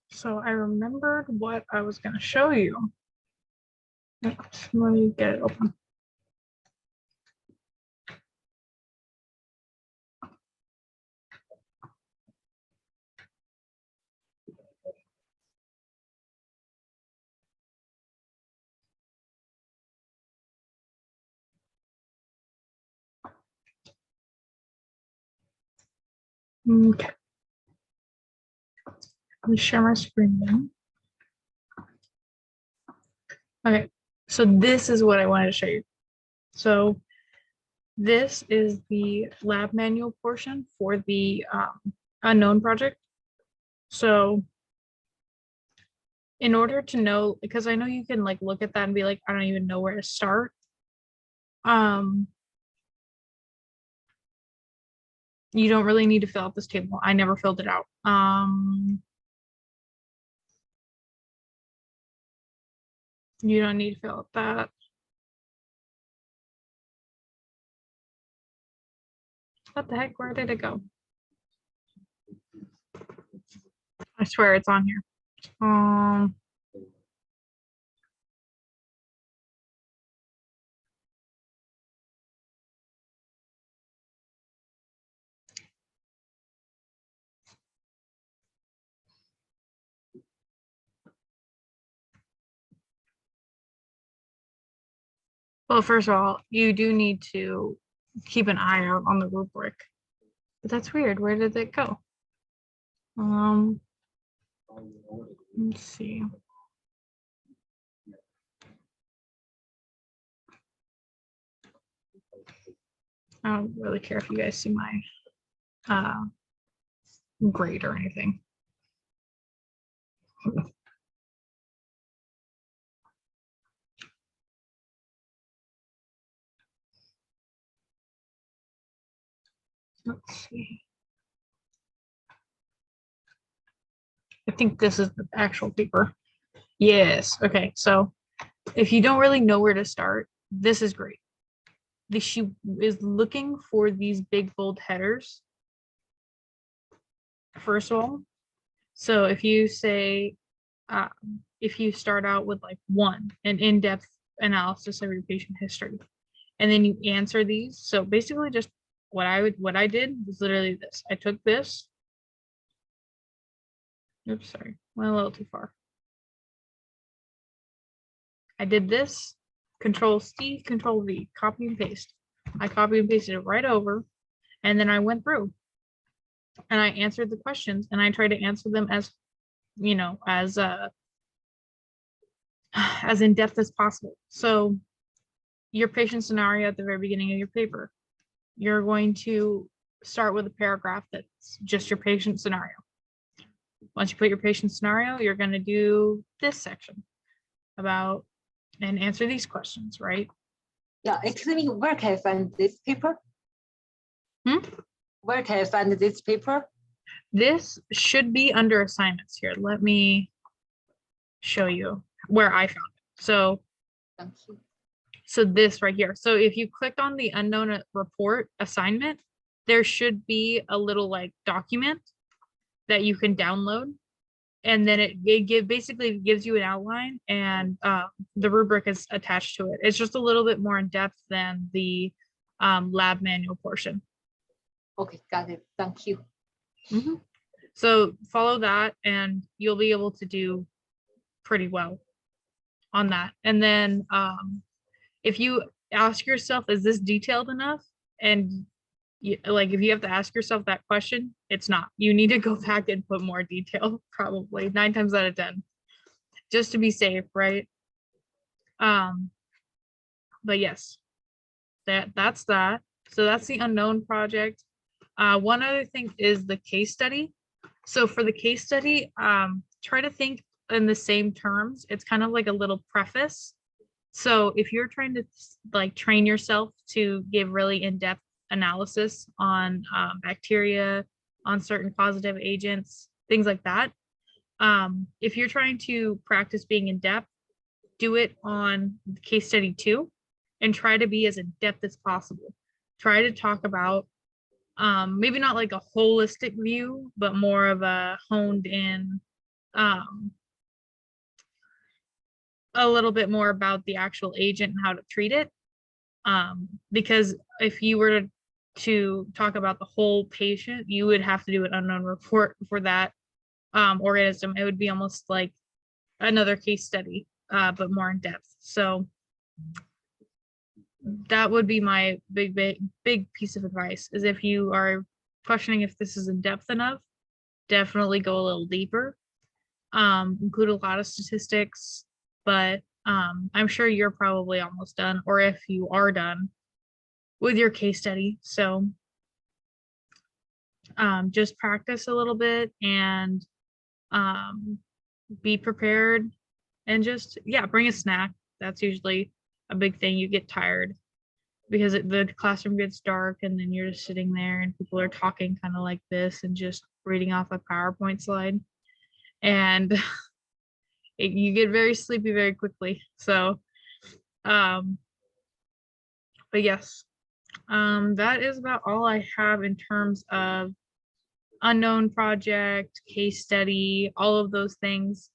So I remembered what I was going to show you. Let me get it open. Okay. Let me share my screen then. Okay, so this is what I wanted to show you. So this is the lab manual portion for the unknown project. So in order to know, because I know you can like look at that and be like, I don't even know where to start. You don't really need to fill out this table. I never filled it out. You don't need to fill out that. What the heck? Where did it go? I swear it's on here. Well, first of all, you do need to keep an eye out on the rubric. But that's weird. Where did it go? Let's see. I don't really care if you guys see my grade or anything. Let's see. I think this is the actual paper. Yes. Okay. So if you don't really know where to start, this is great. She is looking for these big bold headers. First of all, so if you say, if you start out with like one, an in-depth analysis of your patient history, and then you answer these. So basically just what I did was literally this. I took this. Oops, sorry, went a little too far. I did this, Control C, Control V, copy and paste. I copied and pasted it right over, and then I went through and I answered the questions, and I tried to answer them as, you know, as in depth as possible. So your patient scenario at the very beginning of your paper, you're going to start with a paragraph that's just your patient scenario. Once you put your patient scenario, you're going to do this section about and answer these questions, right? Yeah, excuse me, where can I find this paper? Where can I find this paper? This should be under assignments here. Let me show you where I found it. So, Thank you. So this right here. So if you click on the unknown report assignment, there should be a little like document that you can download. And then it basically gives you an outline, and the rubric is attached to it. It's just a little bit more in depth than the lab manual portion. Okay, got it. Thank you. So follow that and you'll be able to do pretty well on that. And then if you ask yourself, is this detailed enough? And like if you have to ask yourself that question, it's not. You need to go back and put more detail, probably 9 times out of 10, just to be safe, right? But yes, that's that. So that's the unknown project. One other thing is the case study. So for the case study, try to think in the same terms. It's kind of like a little preface. So if you're trying to like train yourself to give really in-depth analysis on bacteria, on certain causative agents, things like that. If you're trying to practice being in depth, do it on case study 2 and try to be as in depth as possible. Try to talk about maybe not like a holistic view, but more of a honed in, a little bit more about the actual agent and how to treat it. Because if you were to talk about the whole patient, you would have to do an unknown report for that organism. It would be almost like another case study, but more in depth. So that would be my big piece of advice, is if you are questioning if this is in depth enough, definitely go a little deeper. Include a lot of statistics, but I'm sure you're probably almost done, or if you are done with your case study. So just practice a little bit and be prepared, and just, yeah, bring a snack. That's usually a big thing. You get tired because the classroom gets dark, and then you're just sitting there and people are talking kind of like this and just reading off a PowerPoint slide, and you get very sleepy very quickly. So but yes, that is about all I have in terms of unknown project, case study, all of those things.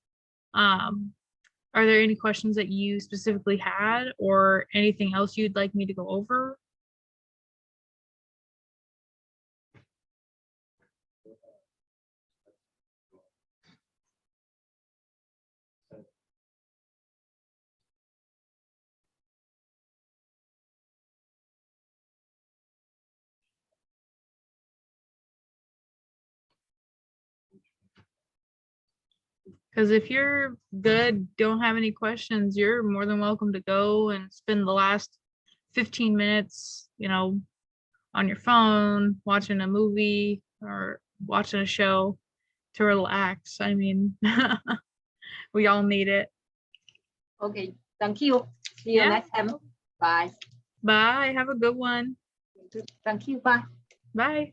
Are there any questions that you specifically had, or anything else you'd like me to go over? Because if you're good, don't have any questions, you're more than welcome to go and spend the last 15 minutes, on your phone, watching a movie or watching a show to relax. I mean, we all need it. Okay, thank you. See you Yeah. next time. Bye. Bye. Have a good one. Thank you. Bye. Bye.